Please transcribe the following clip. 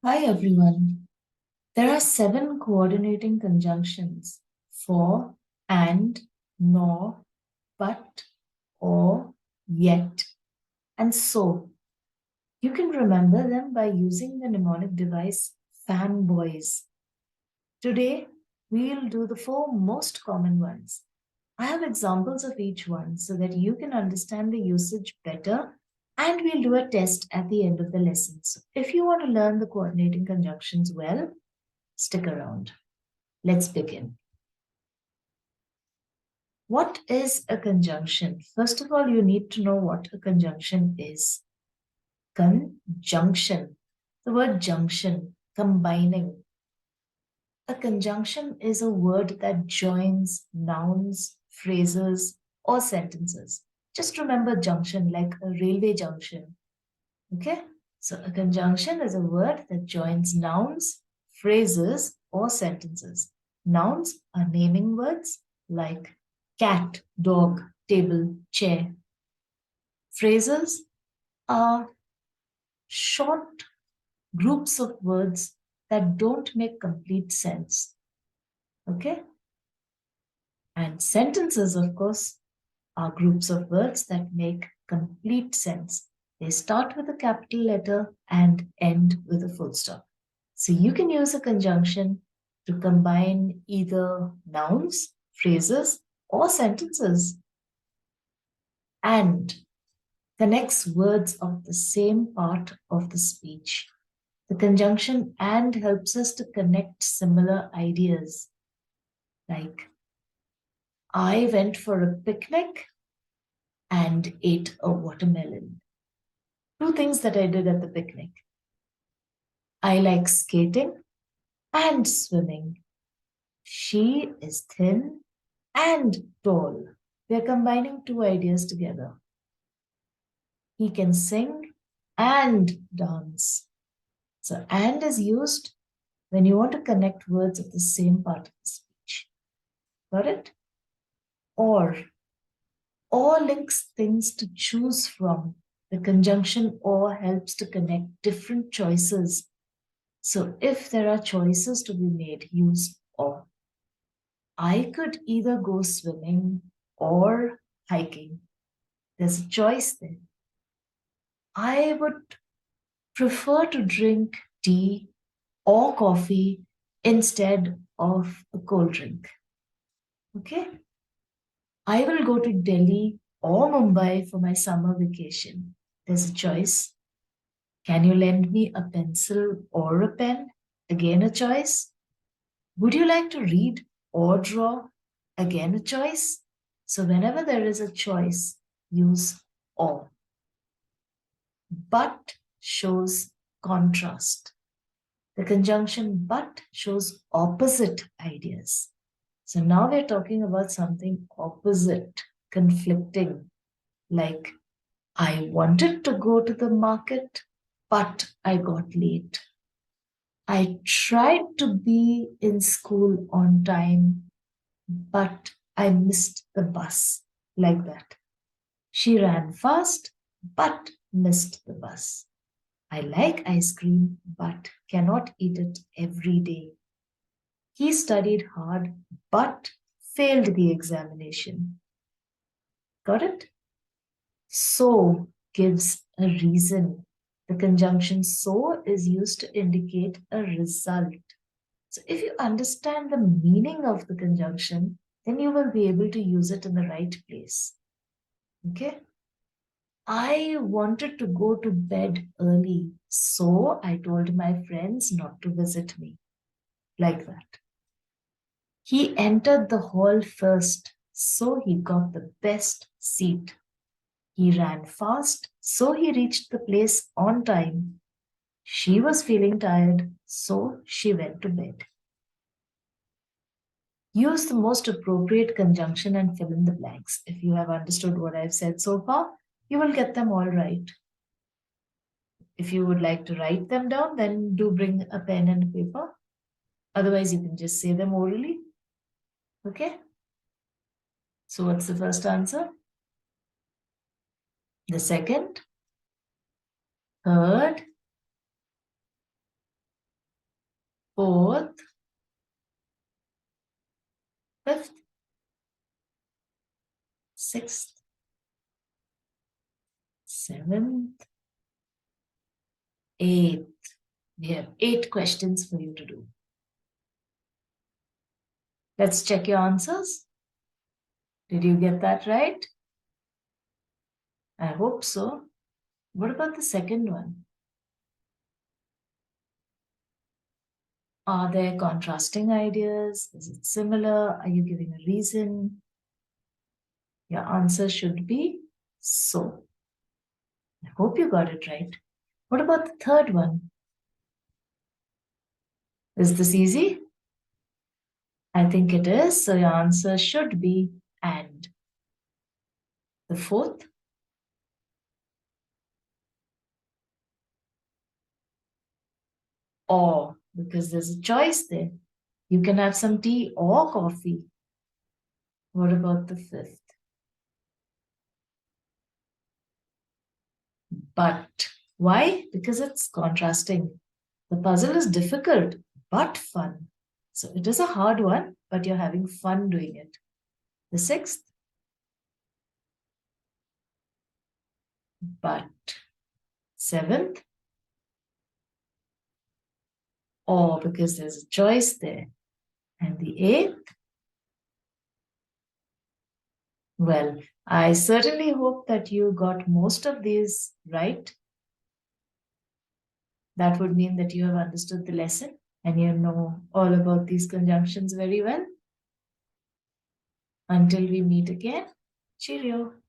Hi everyone. There are 7 coordinating conjunctions: for, and, nor, but, or, yet, and so. You can remember them by using the mnemonic device FANBOYS. Today, we'll do the 4 most common ones. I have examples of each one so that you can understand the usage better, and we'll do a test at the end of the lesson. So if you want to learn the coordinating conjunctions well, stick around. Let's begin. What is a conjunction? First of all, you need to know what a conjunction is. Conjunction. The word junction, combining. A conjunction is a word that joins nouns, phrases, or sentences. Just remember junction like a railway junction. Okay? So a conjunction is a word that joins nouns, phrases, or sentences. Nouns are naming words like cat, dog, table, chair. Phrases are short groups of words that don't make complete sense. Okay? And sentences, of course, are groups of words that make complete sense. They start with a capital letter and end with a full stop. So you can use a conjunction to combine either nouns, phrases, or sentences, and connects words of the same part of the speech. The conjunction and helps us to connect similar ideas, like I went for a picnic and ate a watermelon. 2 things that I did at the picnic. I like skating and swimming. She is thin and tall. We are combining 2 ideas together. He can sing and dance. So, and is used when you want to connect words of the same part of the speech. Got it? Or links things to choose from. The conjunction or helps to connect different choices. So if there are choices to be made, use or. I could either go swimming or hiking. There's a choice there. I would prefer to drink tea or coffee instead of a cold drink. Okay? I will go to Delhi or Mumbai for my summer vacation. There's a choice. Can you lend me a pencil or a pen? Again, a choice. Would you like to read or draw? Again, a choice. So whenever there is a choice, use or. But shows contrast. The conjunction but shows opposite ideas. So now we're talking about something opposite, conflicting, like I wanted to go to the market, but I got late. I tried to be in school on time, but I missed the bus. Like that. She ran fast, but missed the bus. I like ice cream, but cannot eat it every day. He studied hard, but failed the examination. Got it? So gives a reason. The conjunction so is used to indicate a result. So if you understand the meaning of the conjunction, then you will be able to use it in the right place. Okay? I wanted to go to bed early, so I told my friends not to visit me. Like that. He entered the hall first, so he got the best seat. He ran fast, so he reached the place on time. She was feeling tired, so she went to bed. Use the most appropriate conjunction and fill in the blanks. If you have understood what I've said so far, you will get them all right. If you would like to write them down, then do bring a pen and paper. Otherwise, you can just say them orally. Okay? So what's the first answer? The second, third, 6th, 7th, 8th. We have 8 questions for you to do. Let's check your answers. Did you get that right? I hope so. What about the second one? Are there contrasting ideas? Is it similar? Are you giving a reason? Your answer should be so. I hope you got it right. What about the third one? Is this easy? I think it is. So your answer should be and. The fourth? Or, because there's a choice there. You can have some tea or coffee. What about the fifth? But. Why? Because it's contrasting. The puzzle is difficult, but fun. So it is a hard one, but you're having fun doing it. The sixth? But. Seventh? Or, because there's a choice there. And the eighth? Well, I certainly hope that you got most of these right. That would mean that you have understood the lesson and you know all about these conjunctions very well. Until we meet again, cheerio.